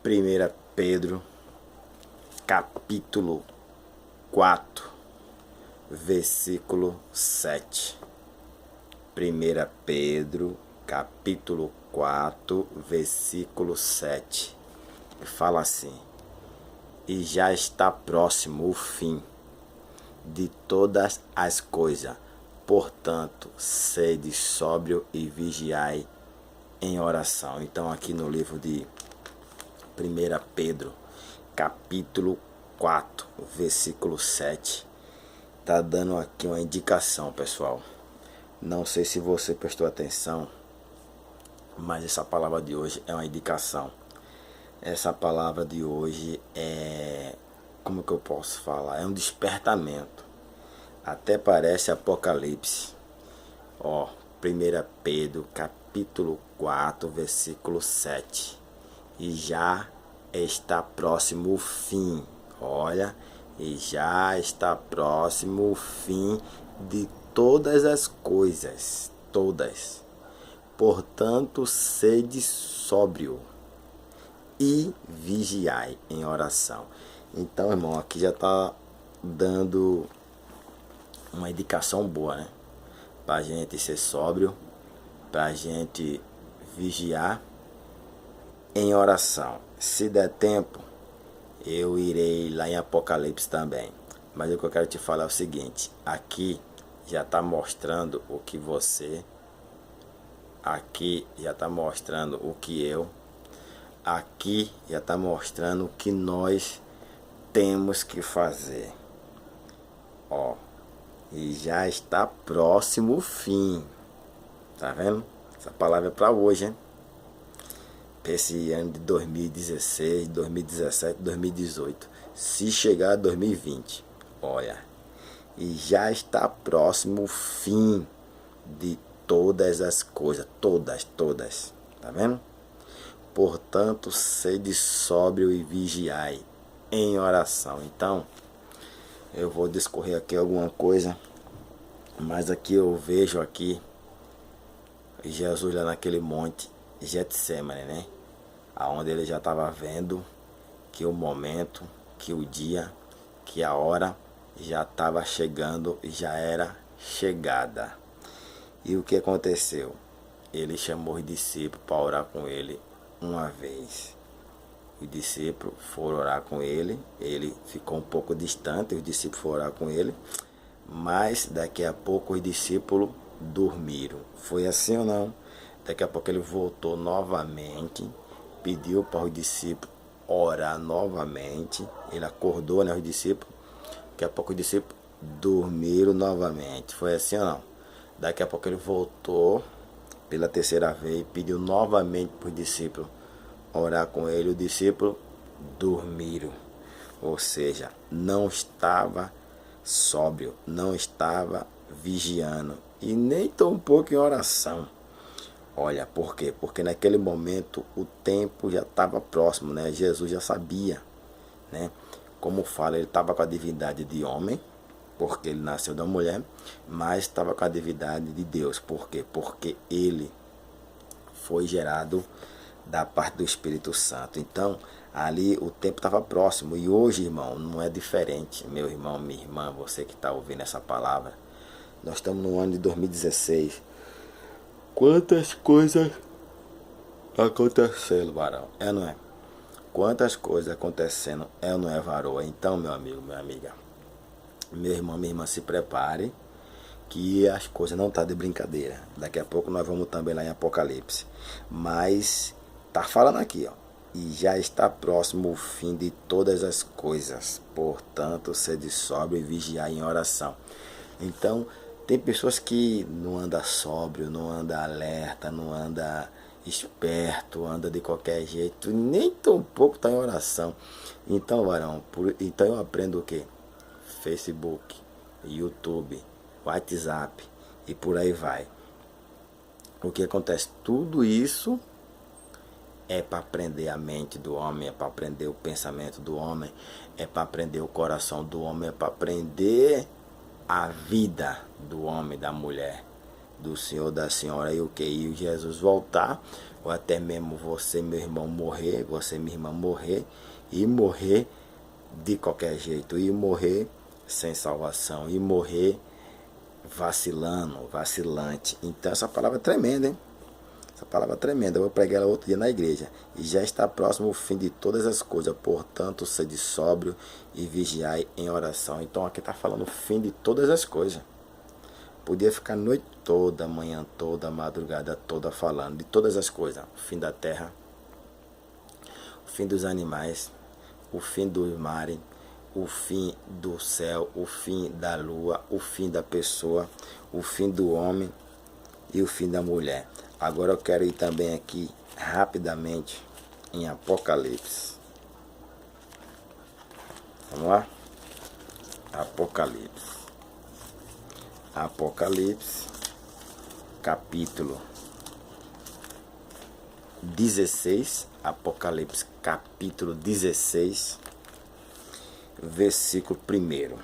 1 Pedro, capítulo 4, versículo 7. 1 Pedro, capítulo 4, versículo 7. Fala assim: e já está próximo o fim de todas as coisas. Portanto, sede sóbrio e vigiai em oração. Então, aqui no livro de 1 Pedro, capítulo 4, versículo 7, tá dando aqui uma indicação, pessoal. Não sei se você prestou atenção, mas essa palavra de hoje é uma indicação. Essa palavra de hoje é, como que eu posso falar? É um despertamento. Até parece Apocalipse. 1 Pedro, capítulo 4, versículo 7. E já está próximo o fim. Olha, e já está próximo o fim de todas as coisas. Todas. Portanto, sede sóbrio e vigiai em oração. Então, irmão, aqui já está dando uma indicação boa, né? Para a gente ser sóbrio, para a gente vigiar em oração. Se der tempo, eu irei lá em Apocalipse também. Mas o que eu quero te falar é o seguinte: aqui já está mostrando o que você, aqui já está mostrando o que eu, aqui já está mostrando o que nós temos que fazer. E já está próximo o fim. Tá vendo? Essa palavra é para hoje, hein? Para esse ano de 2016, 2017, 2018. Se chegar a 2020. Olha. E já está próximo o fim de todas as coisas. Todas. Tá vendo? Portanto, sede sóbrio e vigiai em oração. Então, eu vou discorrer aqui alguma coisa, mas aqui eu vejo aqui Jesus lá naquele monte Getsemane, né? Aonde ele já estava vendo que o momento, que o dia, que a hora já estava chegando, já era chegada. E o que aconteceu? Ele chamou os discípulos para orar com ele uma vez. Os discípulos foram orar com ele, ele ficou um pouco distante, os discípulos foram orar com ele, mas daqui a pouco os discípulos dormiram. Foi assim ou não? Daqui a pouco ele voltou novamente, pediu para os discípulos orar novamente, ele acordou, né, os discípulos, daqui a pouco os discípulos dormiram novamente. Foi assim ou não? Daqui a pouco ele voltou pela terceira vez, pediu novamente para os discípulos orar com ele, o discípulo dormiram. Ou seja, não estava sóbrio, não estava vigiando e nem tão um pouco em oração. Olha, por quê? Porque naquele momento o tempo já estava próximo, né? Jesus já sabia, né? Como fala, ele estava com a divindade de homem, porque ele nasceu da mulher, mas estava com a divindade de Deus. Por quê? Porque ele foi gerado da parte do Espírito Santo. Então, ali o tempo estava próximo. E hoje, irmão, não é diferente. Meu irmão, minha irmã, você que está ouvindo essa palavra, nós estamos no ano de 2016. Quantas coisas acontecendo, varão? É ou não é? Quantas coisas acontecendo, é ou não é, varoa? Então, meu amigo, minha amiga, meu irmão, minha irmã, se prepare, que as coisas não estão de brincadeira. Daqui a pouco nós vamos também lá em Apocalipse. Mas tá falando aqui, ó. E já está próximo o fim de todas as coisas. Portanto, sede sóbrio e vigiar em oração. Então, tem pessoas que não andam sóbrio, não andam alerta, não andam esperto, anda de qualquer jeito, nem tão pouco está em oração. Então, varão, então eu aprendo o quê? Facebook, YouTube, WhatsApp e por aí vai. O que acontece? Tudo isso é para aprender a mente do homem, é para aprender o pensamento do homem, é para aprender o coração do homem, é para aprender a vida do homem, da mulher, do senhor, da senhora. E o que? E Jesus voltar ou até mesmo você, meu irmão, morrer, você, minha irmã, morrer, e morrer de qualquer jeito, e morrer sem salvação, e morrer vacilando, vacilante. Então essa palavra é tremenda, hein? Essa palavra é tremenda. Eu vou pregar ela outro dia na igreja. E já está próximo o fim de todas as coisas. Portanto, sede sóbrio e vigiai em oração. Então aqui está falando o fim de todas as coisas. Podia ficar a noite toda, a manhã toda, a madrugada toda falando de todas as coisas. O fim da terra, o fim dos animais, o fim dos mares, o fim do céu, o fim da lua, o fim da pessoa, o fim do homem e o fim da mulher. Agora eu quero ir também aqui rapidamente em Apocalipse. Vamos lá? Apocalipse. Apocalipse, capítulo 16. Apocalipse, capítulo 16, versículo 1.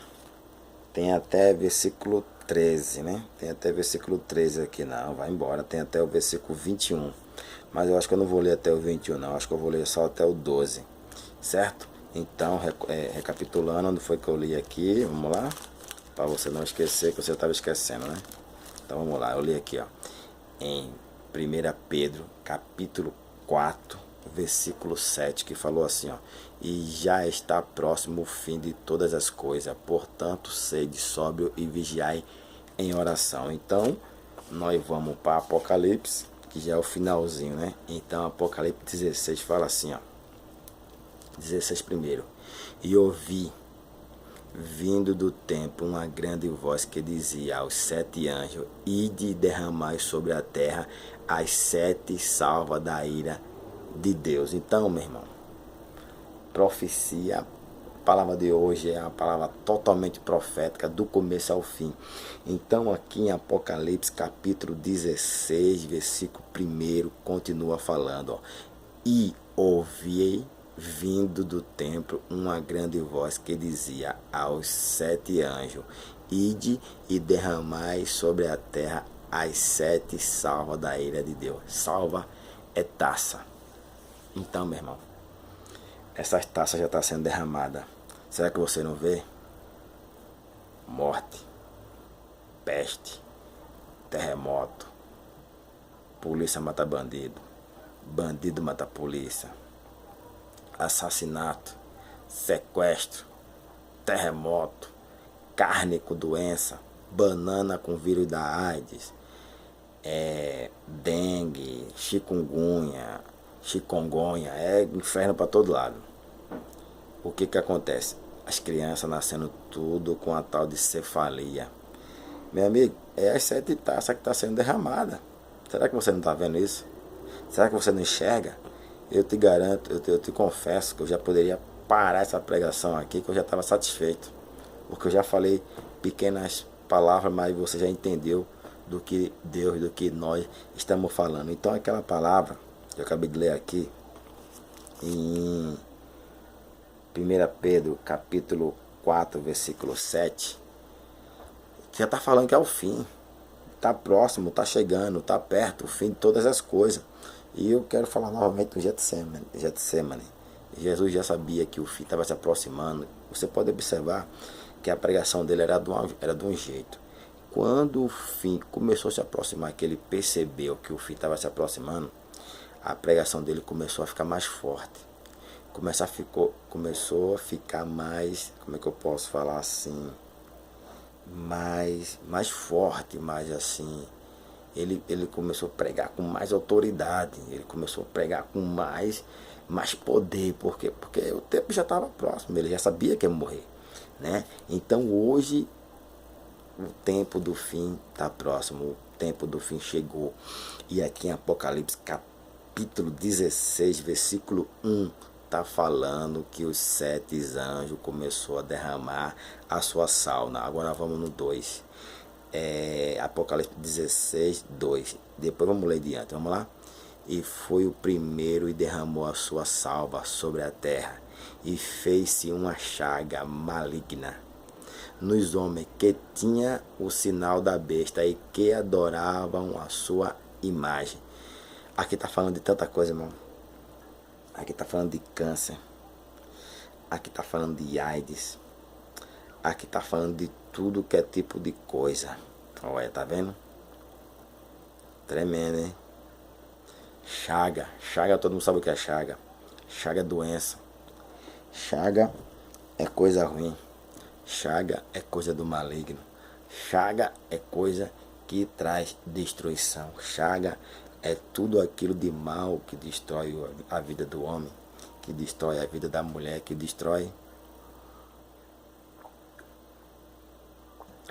Tem até versículo 13, né? Tem até versículo 13 aqui, não, vai embora. Tem até o versículo 21. Mas eu acho que eu não vou ler até o 21, não. Acho que eu vou ler só até o 12, certo? Então, recapitulando, onde foi que eu li aqui? Vamos lá? Para você não esquecer, que você estava esquecendo, né? Então, vamos lá. Eu li aqui, ó. Em 1 Pedro, capítulo 4, versículo 7, que falou assim, ó: e já está próximo o fim de todas as coisas, portanto, sede sóbrio e vigiai em oração. Então, nós vamos para Apocalipse, que já é o finalzinho, né? Então, Apocalipse 16 fala assim, ó. 16 primeiro. E ouvi, vindo do templo, uma grande voz que dizia aos 7 anjos: ide e derramai sobre a terra as 7 salvas da ira de Deus. Então, meu irmão, profecia, a palavra de hoje é uma palavra totalmente profética, do começo ao fim. Então aqui em Apocalipse capítulo 16, versículo 1, continua falando, ó: e ouvi, vindo do templo, uma grande voz que dizia aos 7 anjos: ide e derramai sobre a terra as 7 salvas da ira de Deus. Salva é taça. Então, meu irmão, essas taças já estão sendo derramadas. Será que você não vê? Morte, peste, terremoto, polícia mata bandido, bandido mata polícia, assassinato, sequestro, terremoto, carne com doença, banana com vírus da AIDS, dengue, chikungunya, é inferno para todo lado. O que acontece? As crianças nascendo tudo com a tal de cefalia. Meu amigo, é as 7 taças que está sendo derramada. Será que você não está vendo isso? Será que você não enxerga? Eu te garanto, eu te confesso que eu já poderia parar essa pregação aqui, que eu já estava satisfeito. Porque eu já falei pequenas palavras, mas você já entendeu do que Deus, do que nós estamos falando. Então aquela palavra que eu acabei de ler aqui, em 1 Pedro, capítulo 4, versículo 7, já está falando que é o fim. Está próximo, está chegando, está perto, o fim de todas as coisas. E eu quero falar novamente do Getsemane. Jesus já sabia que o fim estava se aproximando. Você pode observar que a pregação dele era de um jeito. Quando o fim começou a se aproximar, que ele percebeu que o fim estava se aproximando, a pregação dele começou a ficar mais forte. Começou a ficar mais, como é que eu posso falar assim, mais forte, mais assim. Ele começou a pregar com mais autoridade, ele começou a pregar com mais poder, porque o tempo já estava próximo, ele já sabia que ia morrer, né? Então hoje o tempo do fim está próximo, o tempo do fim chegou. E aqui em Apocalipse capítulo 16, versículo 1, está falando que os 7 anjos começou a derramar a sua sauna. Agora vamos no 2. Apocalipse 16, 2. Depois vamos ler diante, vamos lá? E foi o primeiro e derramou a sua salva sobre a terra, e fez-se uma chaga maligna nos homens que tinha o sinal da besta e que adoravam a sua imagem. Aqui tá falando de tanta coisa, irmão. Aqui tá falando de câncer. Aqui tá falando de AIDS. Aqui tá falando de tudo que é tipo de coisa. Olha, tá vendo? Tremendo, hein? Chaga. Chaga, todo mundo sabe o que é chaga. Chaga é doença. Chaga é coisa ruim. Chaga é coisa do maligno. Chaga é coisa que traz destruição. Chaga é tudo aquilo de mal que destrói a vida do homem, que destrói a vida da mulher, que destrói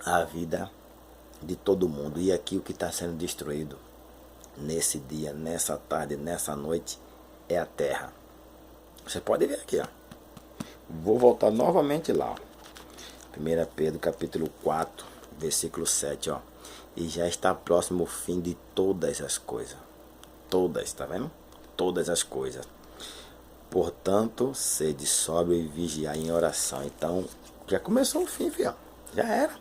a vida de todo mundo. E aqui o que está sendo destruído nesse dia, nessa tarde, nessa noite é a terra. Você pode ver aqui, ó. Vou voltar novamente lá, ó. 1 Pedro capítulo 4, versículo 7, ó. E já está próximo o fim de todas as coisas. Todas, tá vendo? Todas as coisas. Portanto, sede sóbrio e vigiar em oração. Então, já começou o fim, filho. Já era.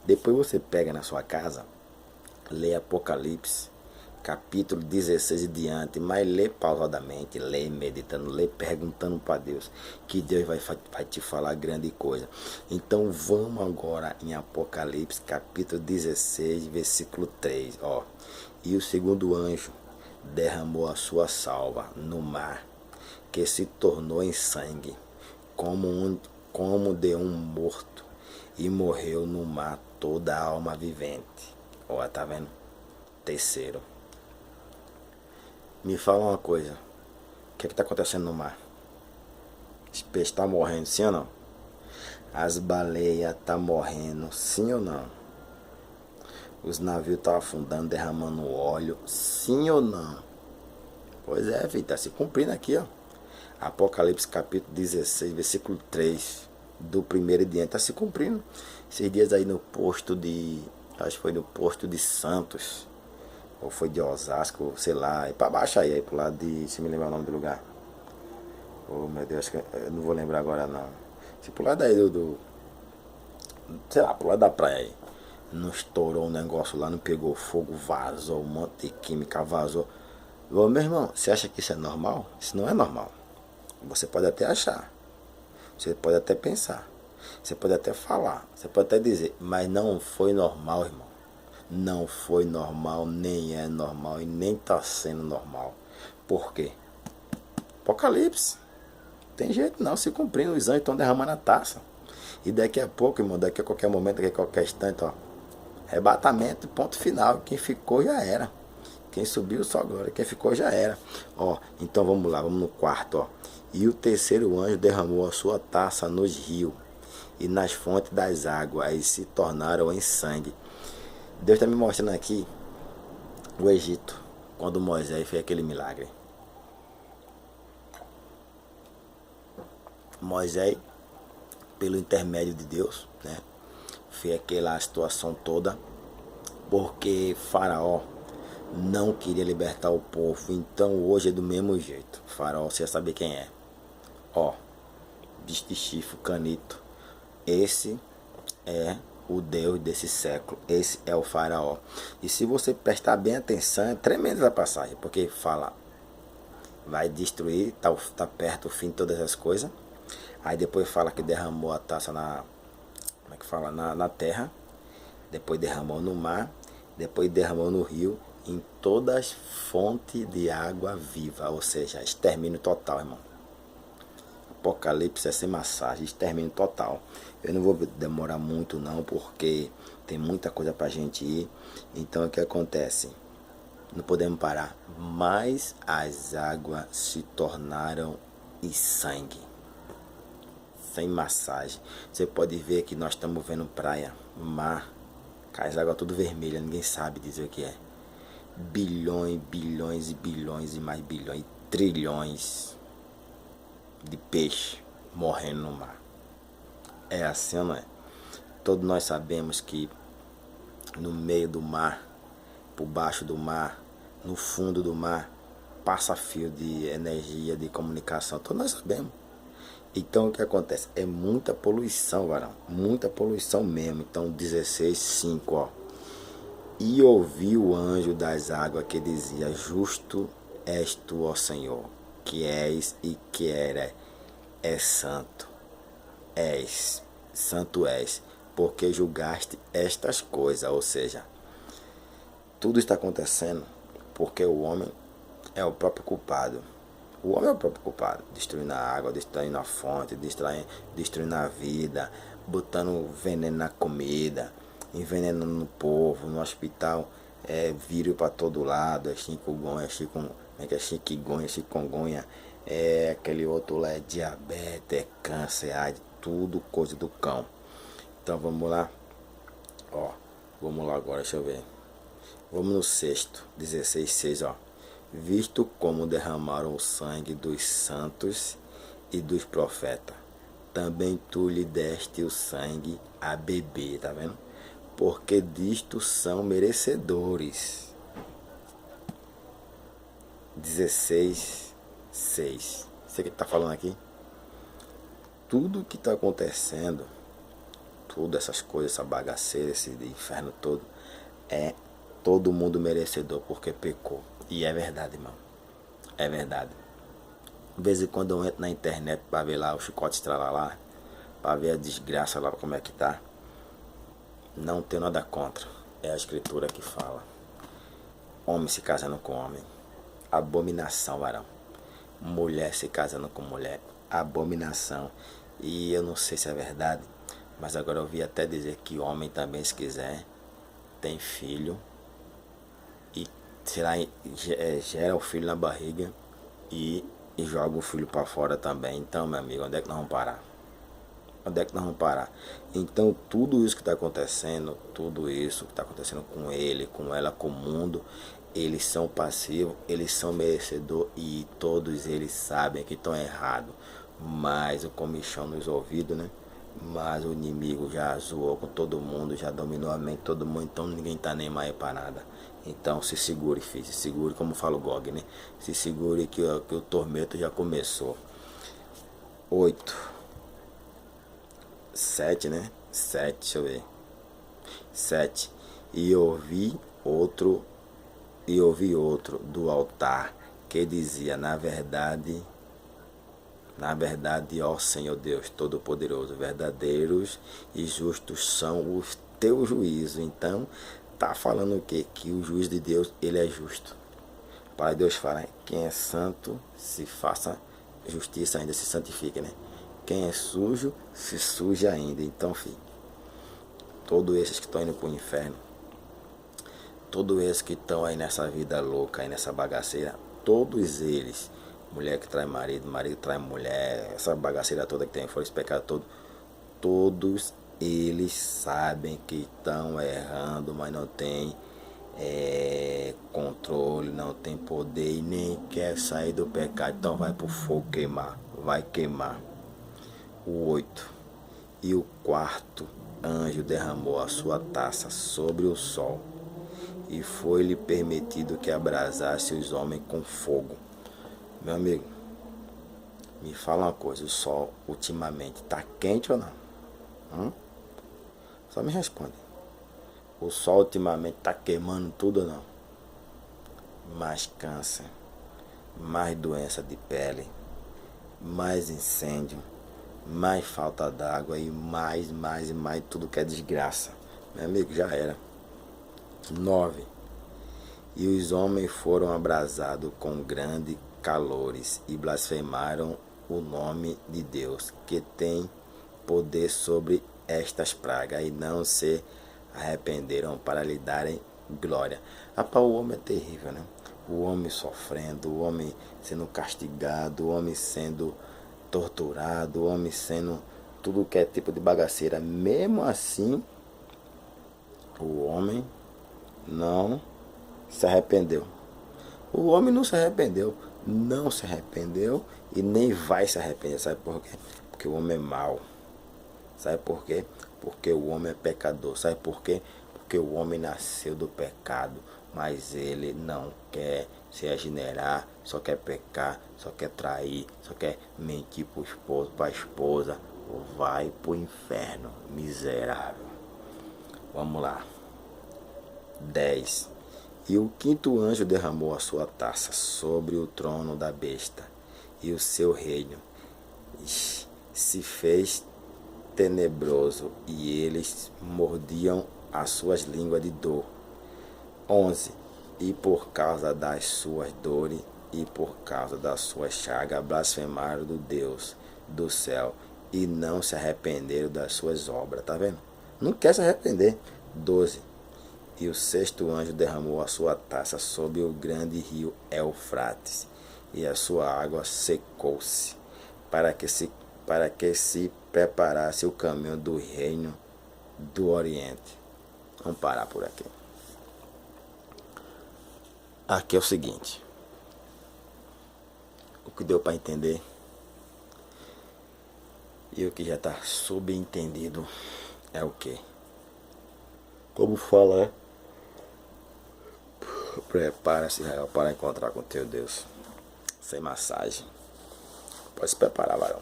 Depois você pega na sua casa, lê Apocalipse, capítulo 16 e diante, mas lê pausadamente, lê meditando, lê perguntando para Deus, que Deus vai te falar grande coisa. Então vamos agora em Apocalipse, capítulo 16, versículo 3, ó. E o segundo anjo derramou a sua salva no mar, que se tornou em sangue, como de um morto, e morreu no mar toda a alma vivente. Ó, tá vendo? Terceiro. Me fala uma coisa. O que está acontecendo no mar? Os peixes estão morrendo, sim ou não? As baleias estão morrendo, sim ou não? Os navios estão afundando, derramando óleo, sim ou não? Pois é, filho, está se cumprindo aqui, ó. Apocalipse capítulo 16, versículo 3, do primeiro e diante, está se cumprindo. Esses dias aí no posto de, acho que foi no posto de Santos, ou foi de Osasco, sei lá, e para baixo aí pro lado de, se me lembrar o nome do lugar. Oh meu Deus, eu não vou lembrar agora não. Se pro lado aí sei lá, pro lado da praia aí. Não estourou um negócio lá, não pegou fogo, vazou um monte de química, vazou. Ô meu irmão, você acha que isso é normal? Isso não é normal. Você pode até achar, você pode até pensar, você pode até falar, você pode até dizer, mas não foi normal, irmão. Não foi normal, nem é normal e nem está sendo normal. Por quê? Apocalipse. Tem jeito não, se cumprindo, os anjos estão derramando a taça. E daqui a pouco, irmão, daqui a qualquer momento, daqui a qualquer instante, ó, arrebatamento, ponto final. Quem ficou já era. Quem subiu só agora, quem ficou já era. Ó, então vamos lá, vamos no quarto, ó. E o terceiro anjo derramou a sua taça nos rios e nas fontes das águas, e se tornaram em sangue. Deus está me mostrando aqui o Egito, quando Moisés fez aquele milagre. Moisés, pelo intermédio de Deus, né, fez aquela situação toda, porque Faraó não queria libertar o povo. Então hoje é do mesmo jeito. Faraó, você já sabe quem é. Ó, bicho de chifre, canito. Esse é o Deus desse século. Esse é o Faraó. E se você prestar bem atenção, é tremenda a passagem, porque fala, vai destruir, tá perto o fim de todas as coisas. Aí depois fala que derramou a taça como é que fala? Na terra. Depois derramou no mar. Depois derramou no rio. Em todas as fontes de água viva. Ou seja, extermínio total, irmão. Apocalipse é sem massagem, extermínio total. Eu não vou demorar muito não, porque tem muita coisa pra gente ir. Então o que acontece? Não podemos parar. Mas as águas se tornaram em sangue. Sem massagem. Você pode ver que nós estamos vendo praia, mar, as águas tudo vermelha, ninguém sabe dizer o que é. Bilhões, bilhões e bilhões e mais bilhões, trilhões de peixe morrendo no mar. É assim ou não é? Todos nós sabemos que no meio do mar, por baixo do mar, no fundo do mar, passa fio de energia, de comunicação. Todos nós sabemos. Então o que acontece? É muita poluição, varão. Muita poluição mesmo. Então 16:5, ó. E ouvi o anjo das águas que dizia: Justo és tu, ó Senhor, que és e que era, és, santo és, porque julgaste estas coisas. Ou seja, tudo está acontecendo porque o homem é o próprio culpado. O homem é o próprio culpado, destruindo a água, destruindo a fonte, destruindo a vida, botando veneno na comida, envenenando o povo, no hospital, vírus para todo lado, chikungunya, aquele outro lá é diabetes, é câncer, AIDS, tudo coisa do cão. Então vamos lá, ó, vamos lá agora, deixa eu ver. Vamos no sexto, 16:6, ó. Visto como derramaram o sangue dos santos e dos profetas, também tu lhe deste o sangue a beber, tá vendo? Porque disto são merecedores. 16:6. Você que tá falando aqui? Tudo que tá acontecendo, tudo essas coisas, essa bagaceira, esse inferno todo, é todo mundo merecedor porque pecou. E é verdade, irmão. É verdade. De vez em quando eu entro na internet para ver lá o chicote estralar, para ver a desgraça lá, como é que tá. Não tenho nada contra. É a escritura que fala. Homem se casando com homem. Abominação, varão. Mulher se casando com mulher. Abominação. E eu não sei se é verdade, mas agora eu ouvi até dizer que homem também, se quiser, tem filho e gera o filho na barriga e joga o filho para fora também. Então, meu amigo, onde é que nós vamos parar? Onde é que nós vamos parar? Então, tudo isso que está acontecendo, tudo isso que está acontecendo com ele, com ela, com o mundo, eles são passivos, eles são merecedores e todos eles sabem que estão errados. Mas o comichão nos ouvidos, né? Mas o inimigo já zoou com todo mundo, já dominou a mente de todo mundo, então ninguém tá nem mais para nada. Então se segure, filho, se segure, como fala o Gog, né? Se segure que o tormento já começou. 8, 7, né? 7, deixa eu ver. 7. E ouvi outro do altar que dizia: na verdade, ó Senhor Deus Todo-Poderoso, verdadeiros e justos são os teus juízos. Então, tá falando o quê? Que o juiz de Deus, ele é justo. Para Deus fala, quem é santo, se faça justiça ainda, se santifique, né? Quem é sujo, se suja ainda. Então, filho, todos esses que estão indo para o inferno, todos esses que estão aí nessa vida louca, aí nessa bagaceira, todos eles, mulher que trai marido, marido que trai mulher, essa bagaceira toda que tem fora, esse pecado todo, todos eles sabem que estão errando, mas não tem controle, não tem poder e nem quer sair do pecado. Então vai pro fogo queimar, vai queimar. O 8. E o quarto anjo derramou a sua taça sobre o sol, e foi-lhe permitido que abrasasse os homens com fogo. Meu amigo, me fala uma coisa, o sol ultimamente está quente ou não? Só me responde. O sol ultimamente está queimando tudo ou não? Mais câncer, mais doença de pele, mais incêndio, mais falta d'água e mais tudo que é desgraça. Meu amigo, já era. 9. E os homens foram abrasados com grandes calores e blasfemaram o nome de Deus, que tem poder sobre estas pragas, e não se arrependeram para lhe darem glória. Rapaz, o homem é terrível, né? O homem sofrendo, o homem sendo castigado, o homem sendo torturado, o homem sendo tudo que é tipo de bagaceira. Mesmo assim, o homem não se arrependeu. O homem não se arrependeu. Não se arrependeu e nem vai se arrepender. Sabe por quê? Porque o homem é mau. Sabe por quê? Porque o homem é pecador. Sabe por quê? Porque o homem nasceu do pecado, mas ele não quer se regenerar, só quer pecar, só quer trair, só quer mentir pro esposo, pra esposa. Vai pro inferno, miserável. Vamos lá. 10. E o quinto anjo derramou a sua taça sobre o trono da besta, e o seu reino se fez tenebroso, e eles mordiam as suas línguas de dor. 11. E por causa das suas dores e por causa da sua chaga, blasfemaram do Deus do céu e não se arrependeram das suas obras. Tá vendo? Não quer se arrepender. 12. E o sexto anjo derramou a sua taça sobre o grande rio Eufrates, e a sua água secou-se, para que se preparasse o caminho do reino do Oriente. Vamos parar por aqui. Aqui é o seguinte. O que deu para entender e o que já está subentendido é o que? Como fala, né? Prepara-se, Israel, para encontrar com teu Deus. Sem massagem. Pode se preparar, varão.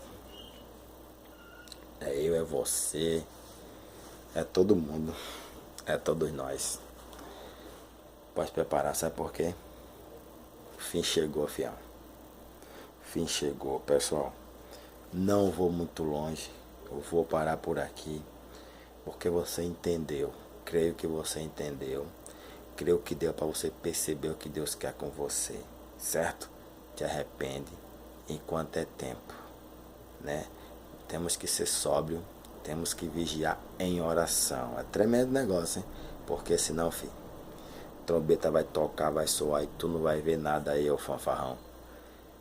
É eu, é você, é todo mundo, é todos nós. Pode se preparar, sabe por quê? O fim chegou, fião. O fim chegou, pessoal. Não vou muito longe. Eu vou parar por aqui, porque você entendeu. Creio que você entendeu. Creio que deu para você perceber o que Deus quer com você, certo? Te arrepende enquanto é tempo, né? Temos que ser sóbrio, temos que vigiar em oração. É tremendo negócio, hein? Porque senão, filho, trombeta vai tocar, vai soar e tu não vai ver nada aí, ô fanfarrão.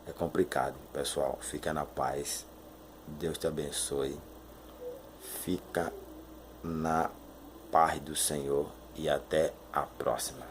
É complicado, pessoal. Fica na paz. Deus te abençoe. Fica na paz do Senhor e até a próxima.